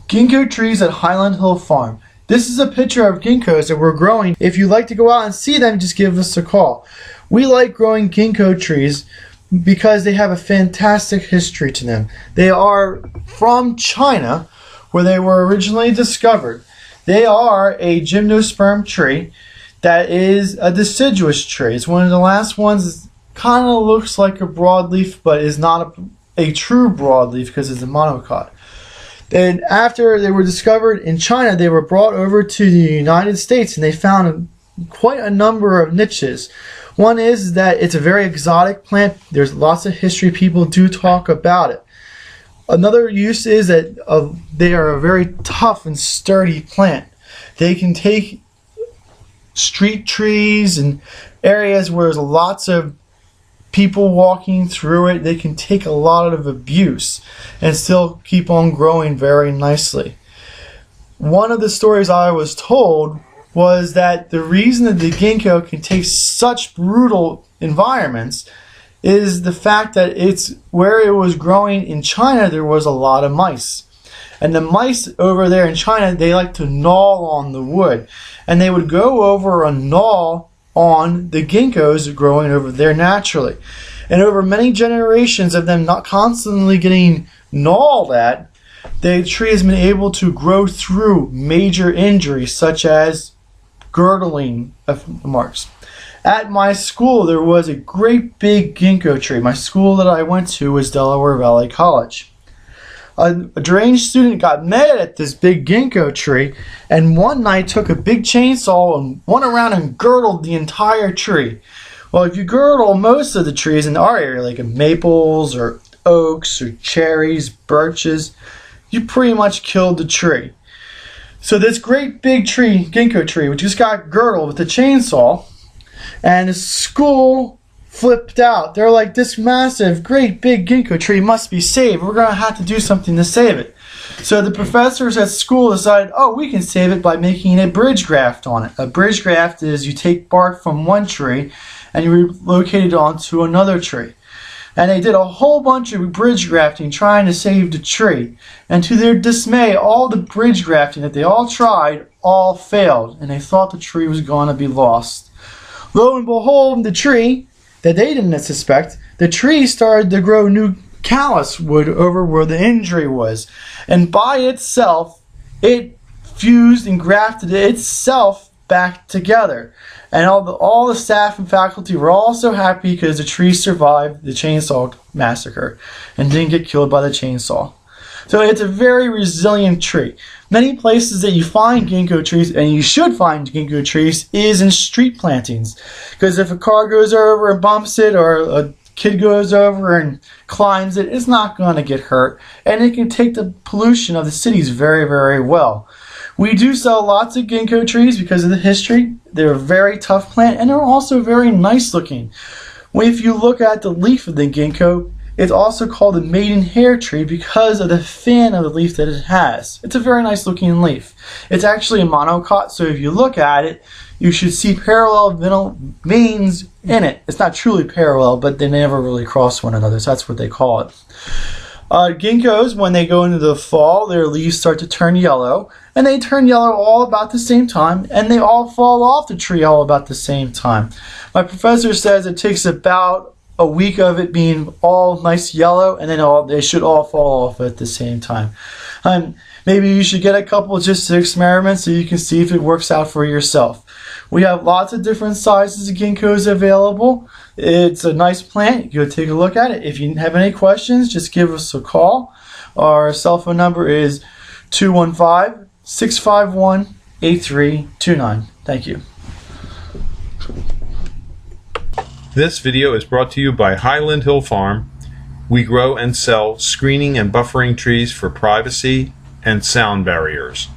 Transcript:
Ginkgo trees at Highland Hill Farm. This is a picture of ginkgos that we're growing. If you'd like to go out and see them, just give us a call. We like growing ginkgo trees because they have a fantastic history to them. They are from China, where they were originally discovered. They are a gymnosperm tree that is a deciduous tree. It's one of the last ones. Kind of looks like a broadleaf, but is not a true broadleaf because it's a monocot. Then after they were discovered in China, they were brought over to the United States, and they found quite a number of niches. One is that it's a very exotic plant. There's lots of history. People do talk about it. Another use is that they are a very tough and sturdy plant. They can take street trees and areas where there's lots of people walking through it. They can take a lot of abuse and still keep on growing very nicely. One of the stories I was told was that the reason that the ginkgo can take such brutal environments is the fact that it's where it was growing in China. There was a lot of mice, and the mice over there in China, they like to gnaw on the wood, and they would go over and gnaw on the ginkgos growing over there naturally. And over many generations of them not constantly getting gnawed at, the tree has been able to grow through major injuries such as girdling of marks. At my school, there was a great big ginkgo tree. My school that I went to was Delaware Valley College. A deranged student got mad at this big ginkgo tree, and one night took a big chainsaw and went around and girdled the entire tree. Well, if you girdle most of the trees in our area, like maples or oaks or cherries, birches, you pretty much killed the tree. So this great big tree, ginkgo tree, which just got girdled with a chainsaw, and the school flipped out. They're like, this massive, great big ginkgo tree must be saved. We're going to have to do something to save it. So the professors at school decided, oh, we can save it by making a bridge graft on it. A bridge graft is you take bark from one tree and you relocate it onto another tree. And they did a whole bunch of bridge grafting trying to save the tree. And to their dismay, all the bridge grafting that they all tried all failed. And they thought the tree was going to be lost. Lo and behold, the tree that they didn't suspect, the tree started to grow new callus wood over where the injury was. And by itself, it fused and grafted itself back together. And all the staff and faculty were all so happy because the tree survived the chainsaw massacre and didn't get killed by the chainsaw. So it's a very resilient tree. Many places that you find ginkgo trees, and you should find ginkgo trees, is in street plantings. Because if a car goes over and bumps it, or a kid goes over and climbs it, it's not going to get hurt. And it can take the pollution of the cities very, very well. We do sell lots of ginkgo trees because of the history. They're a very tough plant, and they're also very nice looking. If you look at the leaf of the ginkgo, it's also called the maidenhair tree because of the fan of the leaf that it has. It's a very nice looking leaf. It's actually a monocot, so if you look at it, you should see parallel veins in it. It's not truly parallel, but they never really cross one another, so that's what they call it. Ginkgos, when they go into the fall, their leaves start to turn yellow, and they turn yellow all about the same time, and they all fall off the tree all about the same time. My professor says it takes about a week of it being all nice yellow, and then they should all fall off at the same time. Maybe you should get a couple just to experiment so you can see if it works out for yourself. We have lots of different sizes of ginkgos available. It's a nice plant. Go take a look at it. If you have any questions, just give us a call. Our cell phone number is 215-651-8329. Thank you. This video is brought to you by Highland Hill Farm. We grow and sell screening and buffering trees for privacy and sound barriers.